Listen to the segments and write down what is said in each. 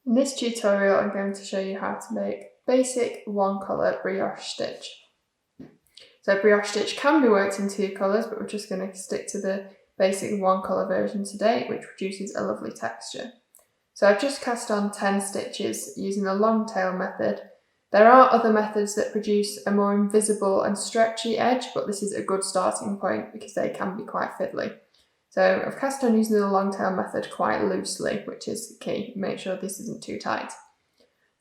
In this tutorial I'm going to show you how to make basic one colour brioche stitch. So brioche stitch can be worked in two colours, but we're just going to stick to the basic one colour version today, which produces a lovely texture. So I've just cast on 10 stitches using the long tail method. There are other methods that produce a more invisible and stretchy edge, but this is a good starting point because they can be quite fiddly. So I've cast on using the long tail method quite loosely, which is key. Make sure this isn't too tight.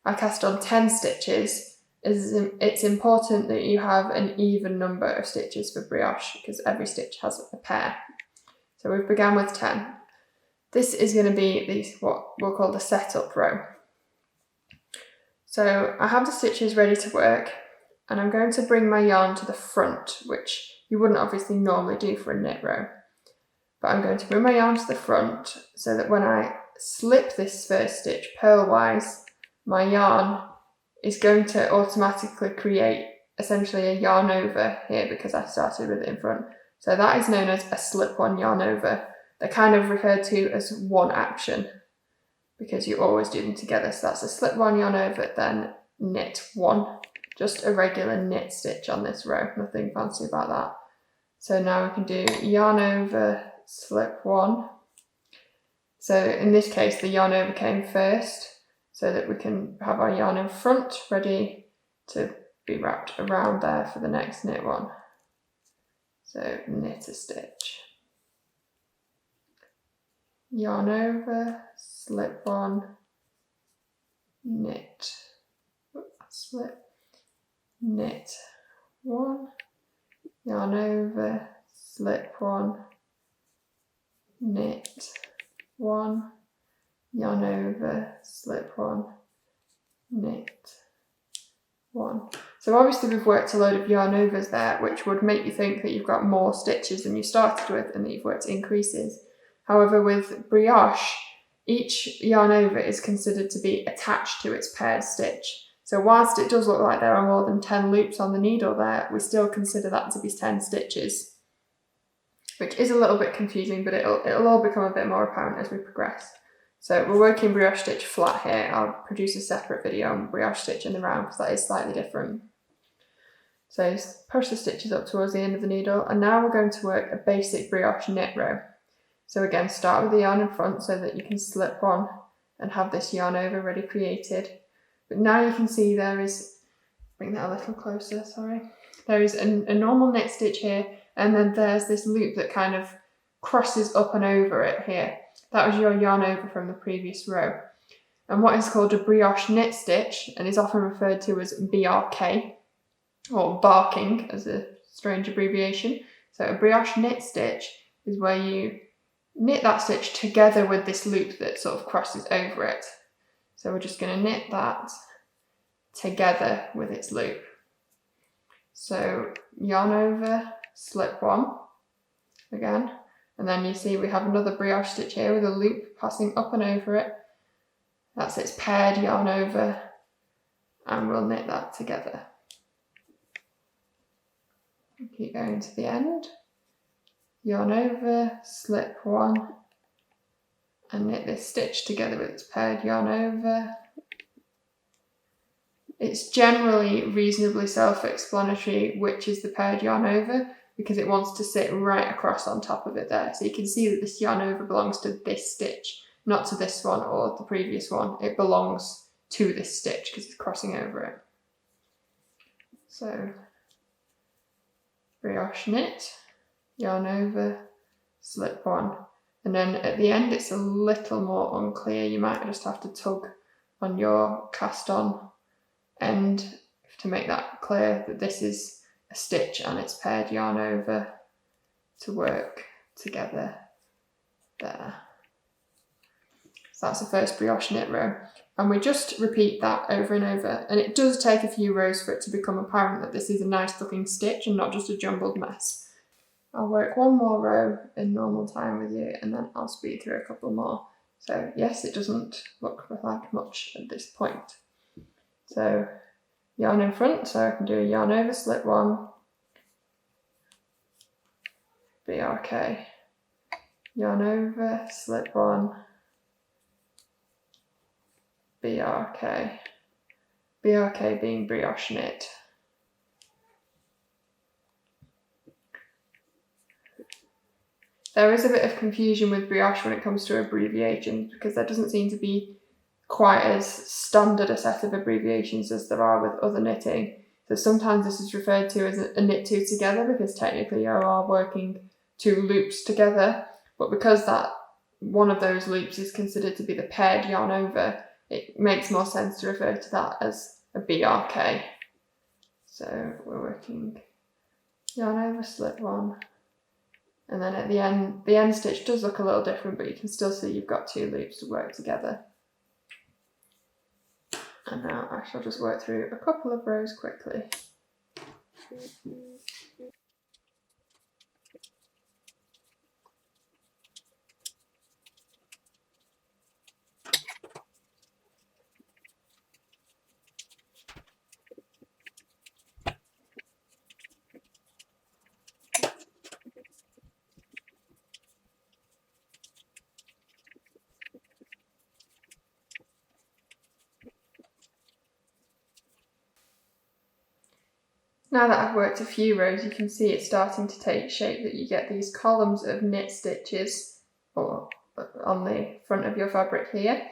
I cast on 10 stitches. It's important that you have an even number of stitches for brioche because every stitch has a pair. So we've begun with 10. This is going to be what we'll call the setup row. So I have the stitches ready to work, and I'm going to bring my yarn to the front, which you wouldn't obviously normally do for a knit row. But I'm going to bring my yarn to the front so that when I slip this first stitch purlwise, my yarn is going to automatically create essentially a yarn over here because I started with it in front. So that is known as a slip one yarn over. They're kind of referred to as one action because you always do them together. So that's a slip one yarn over, then knit one. Just a regular knit stitch on this row, nothing fancy about that. So now we can do yarn over, slip one. So in this case the yarn over came first so that we can have our yarn in front ready to be wrapped around there for the next knit one. So knit a stitch, yarn over, slip one, knit, slip, knit one, yarn over, slip one, knit one, yarn over, slip one, knit one. So obviously we've worked a load of yarn overs there, which would make you think that you've got more stitches than you started with and that you've worked increases. However, with brioche, each yarn over is considered to be attached to its paired stitch. So whilst it does look like there are more than 10 loops on the needle there, we still consider that to be 10 stitches, which is a little bit confusing, but it'll all become a bit more apparent as we progress. So we're working brioche stitch flat here. I'll produce a separate video on brioche stitch in the round because that is slightly different. So push the stitches up towards the end of the needle, and now we're going to work a basic brioche knit row. So again, start with the yarn in front so that you can slip one and have this yarn over ready created. But now you can see there is, bring that a little closer, sorry. There is a normal knit stitch here, and then there's this loop that kind of crosses up and over it here. That was your yarn over from the previous row. And what is called a brioche knit stitch, and is often referred to as BRK, or barking as a strange abbreviation. So a brioche knit stitch is where you knit that stitch together with this loop that sort of crosses over it. So we're just going to knit that together with its loop. So yarn over, slip one again, and then you see we have another brioche stitch here with a loop passing up and over it. That's its paired yarn over, and we'll knit that together. Keep going to the end, yarn over, slip one, and knit this stitch together with its paired yarn over. It's generally reasonably self-explanatory which is the paired yarn over because it wants to sit right across on top of it there. So you can see that this yarn over belongs to this stitch, not to this one or the previous one. It belongs to this stitch because it's crossing over it. So brioche knit, yarn over, slip one. And then at the end it's a little more unclear. You might just have to tug on your cast on end to make that clear that this is a stitch and it's paired yarn over to work together there. So that's the first brioche knit row, and we just repeat that over and over, and it does take a few rows for it to become apparent that this is a nice looking stitch and not just a jumbled mess. I'll work one more row in normal time with you and then I'll speed through a couple more. So yes, it doesn't look like much at this point. So yarn in front, so I can do a yarn over, slip one, BRK, yarn over, slip one, BRK. BRK being brioche knit. There is a bit of confusion with brioche when it comes to abbreviations, because there doesn't seem to be quite as standard a set of abbreviations as there are with other knitting. So sometimes this is referred to as a knit two together, because technically you are working two loops together, but because that one of those loops is considered to be the paired yarn over, it makes more sense to refer to that as a BRK. So we're working yarn over, slip one, and then at the end stitch does look a little different, but you can still see you've got two loops to work together. And now I shall just work through a couple of rows quickly. Now that I've worked a few rows, you can see it's starting to take shape, that you get these columns of knit stitches on the front of your fabric here.